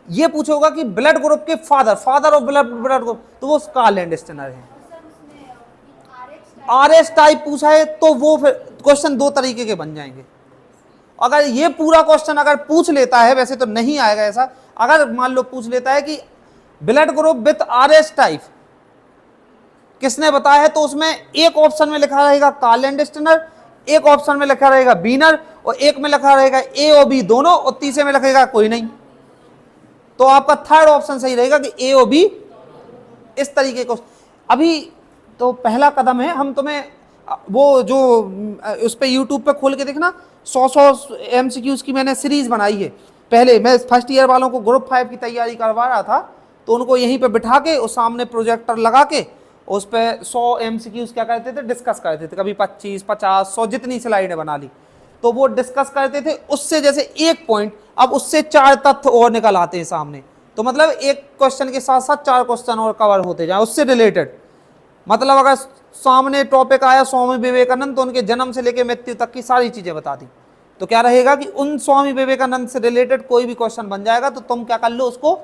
[SPEAKER 1] ये पूछेगा कि ब्लड ग्रुप के फादर ऑफ ब्लड ग्रुप, तो वो कार्ल लैंडस्टेनर है। आरएस टाइप पूछा है तो वो फिर क्वेश्चन 2 तरीके के बन जाएंगे। अगर ये पूरा क्वेश्चन अगर पूछ लेता है, वैसे तो नहीं आएगा ऐसा, अगर मान लो पूछ लेता है कि blood group with RS type किसने बताया है, तो उसमें एक ऑप्शन में लिखा रहेगा कार्ल लैंडस्टनर, एक ऑप्शन में लिखा रहेगा बीनर, और एक में लिखा रहेगा ए और बी दोनों, और तीसरे में लिखेगा कोई नहीं। तो आपका थर्ड ऑप्शन सही रहेगा कि ए और बी इस तरीके को। अभी तो पहला कदम है, हम तुम्हें वो जो उस पे यूट्यूब पे खोल के देखना 100 MCQs की मैंने सीरीज बनाई है। पहले मैं फर्स्ट ईयर वालों को ग्रुप 5 की तैयारी करवा रहा था, तो उनको यहीं पे बिठा के उस सामने प्रोजेक्टर लगा के उस पे 100 MCQs क्या करते थे, डिस्कस करते थे। कभी 25, 50, 100 जितनी स्लाइडें बना ली, तो वो डिस्कस करते थे। उससे जैसे एक पॉइंट, अब उससे 4 तथ्य और निकल आते हैं सामने। तो मतलब एक क्वेश्चन के साथ साथ 4 क्वेश्चन और कवर होते जाए उससे रिलेटेड। मतलब अगर सामने टॉपिक आया स्वामी विवेकानंद, तो उनके जन्म से लेकर मृत्यु तक की सारी चीजें बता दी। तो क्या रहेगा कि उन स्वामी विवेकानंद से रिलेटेड कोई भी क्वेश्चन बन जाएगा, तो तुम क्या कर लो, उसको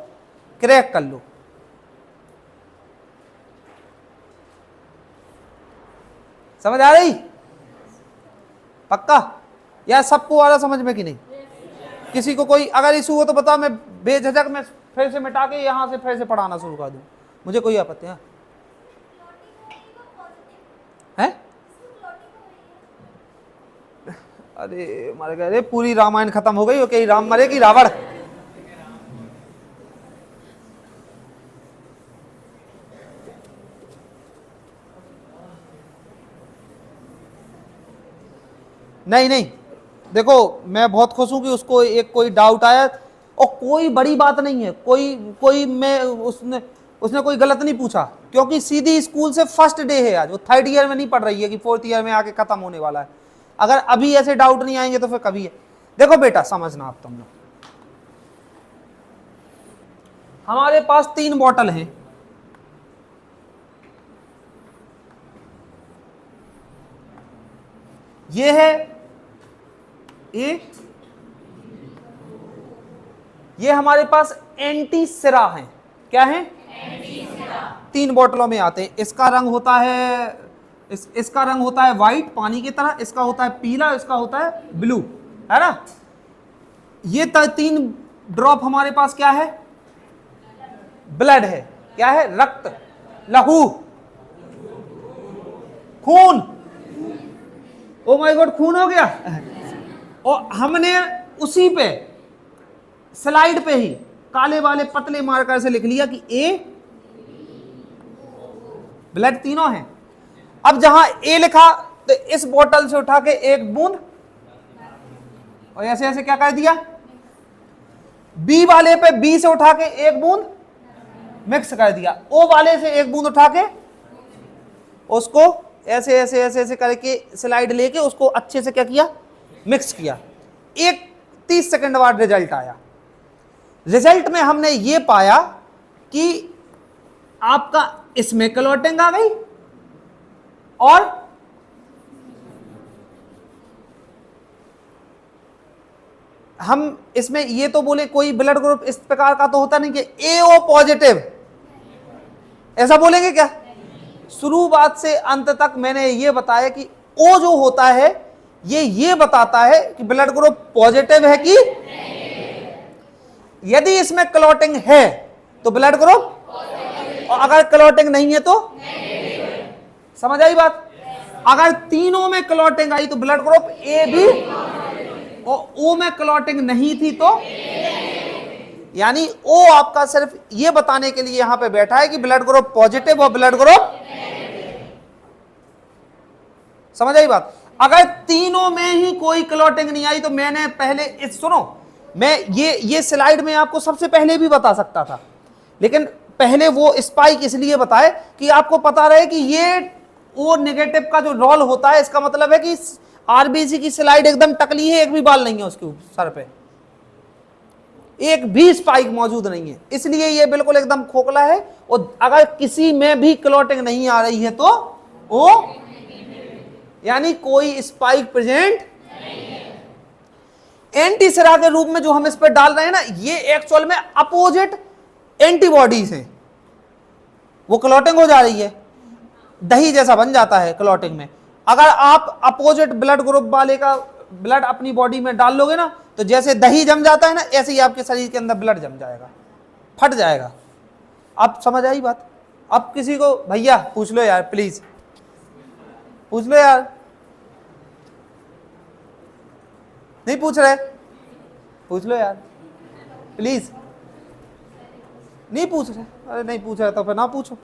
[SPEAKER 1] क्रैक कर लो। समझ आ रही? पक्का? या सबको आ रहा समझ में कि नहीं? किसी को कोई अगर इशू हो तो बताओ, मैं बेझिझक में फिर से मिटा के यहां से फिर से पढ़ाना शुरू कर दूं, मुझे कोई आपत्ति है? अरे मर गए, अरे पूरी रामायण खत्म हो गई, ओके राम मरे कि रावण? नहीं नहीं, देखो मैं बहुत खुश हूं कि उसको एक कोई डाउट आया, और कोई बड़ी बात नहीं है, कोई मैं उसने कोई गलत नहीं पूछा, क्योंकि सीधी स्कूल से फर्स्ट डे है आज, वो 3rd ईयर में नहीं पढ़ रही है कि 4th ईयर में आके खत्म होने वाला है। अगर अभी ऐसे डाउट नहीं आएंगे तो फिर कभी है। देखो बेटा समझना आप तुम लोग, हमारे पास 3 बॉटल हैं, ये है ये हमारे पास एंटी सिरा है। क्या है? एंटी सिरा। 3 बोतलों में आते हैं। इसका रंग होता है इसका रंग होता है व्हाइट पानी की तरह, इसका होता है पीला, इसका होता है ब्लू, है ना। ये 3 ड्रॉप हमारे पास क्या है? ब्लड है। क्या है? रक्त, लहू, खून। ओ माय गॉड, खून हो गया। और हमने उसी पे स्लाइड पे ही काले वाले पतले मार्कर से लिख लिया कि ए ब्लड तीनों है। अब जहां ए लिखा तो इस बोतल से उठा के एक बूंद और ऐसे ऐसे क्या कर दिया, बी वाले पे बी से उठा के एक बूंद मिक्स कर दिया, ओ वाले से एक बूंद उठा के उसको ऐसे ऐसे ऐसे ऐसे करके स्लाइड लेके उसको अच्छे से क्या किया, मिक्स किया। एक 30 सेकंड बाद रिजल्ट आया। रिजल्ट में हमने ये पाया कि आपका इसमें क्लॉटिंग आ गई और हम इसमें ये तो बोले कोई ब्लड ग्रुप इस प्रकार का तो होता नहीं कि एओ पॉजिटिव, ऐसा बोलेंगे क्या? शुरू बात से अंत तक मैंने ये बताया कि ओ जो होता है ये बताता है कि ब्लड ग्रुप पॉजिटिव है कि यदि इसमें क्लॉटिंग है तो ब्लड ग्रुप, और अगर क्लॉटिंग नहीं है तो समझ आई बात? अगर तीनों में क्लॉटिंग आई तो ब्लड ग्रुप ए भी, और ओ में क्लॉटिंग नहीं थी तो, यानी ओ आपका सिर्फ ये बताने के लिए यहां पे बैठा है कि ब्लड ग्रुप पॉजिटिव और ब्लड ग्रुप, समझ आई बात? अगर तीनों में ही कोई क्लॉटिंग नहीं आई तो मैंने पहले सुनो, मैं ये स्लाइड में आपको सबसे पहले भी बता सकता था, लेकिन पहले वो स्पाइक इसलिए बताए कि आपको पता रहे कि ये ओ नेगेटिव का जो रोल होता है, इसका मतलब है कि आरबीसी की स्लाइड एकदम टकली है, एक भी बाल नहीं है उसके सर पे, एक भी स्पाइक मौजूद नहीं है, इसलिए ये बिल्कुल एकदम खोखला है। और अगर किसी में भी क्लॉटिंग नहीं आ रही है तो ओ, यानी कोई स्पाइक प्रेजेंट नहीं है। एंटी सिरा के रूप में जो हम इस पर डाल रहे हैं ना, ये एक्चुअल में अपोजिट एंटीबॉडीज हैं, वो क्लॉटिंग हो जा रही है, दही जैसा बन जाता है क्लॉटिंग में। अगर आप अपोजिट ब्लड ग्रुप वाले का ब्लड अपनी बॉडी में डाल लोगे ना, तो जैसे दही जम जाता है ना, ऐसे ही आपके शरीर के अंदर ब्लड जम जाएगा, फट जाएगा। आप समझ आई बात? अब किसी को भैया पूछ लो यार, प्लीज पूछ लो यार, नहीं पूछ रहे? पूछ लो यार प्लीज। नहीं पूछ रहे? अरे नहीं पूछ रहे तो फिर ना पूछो।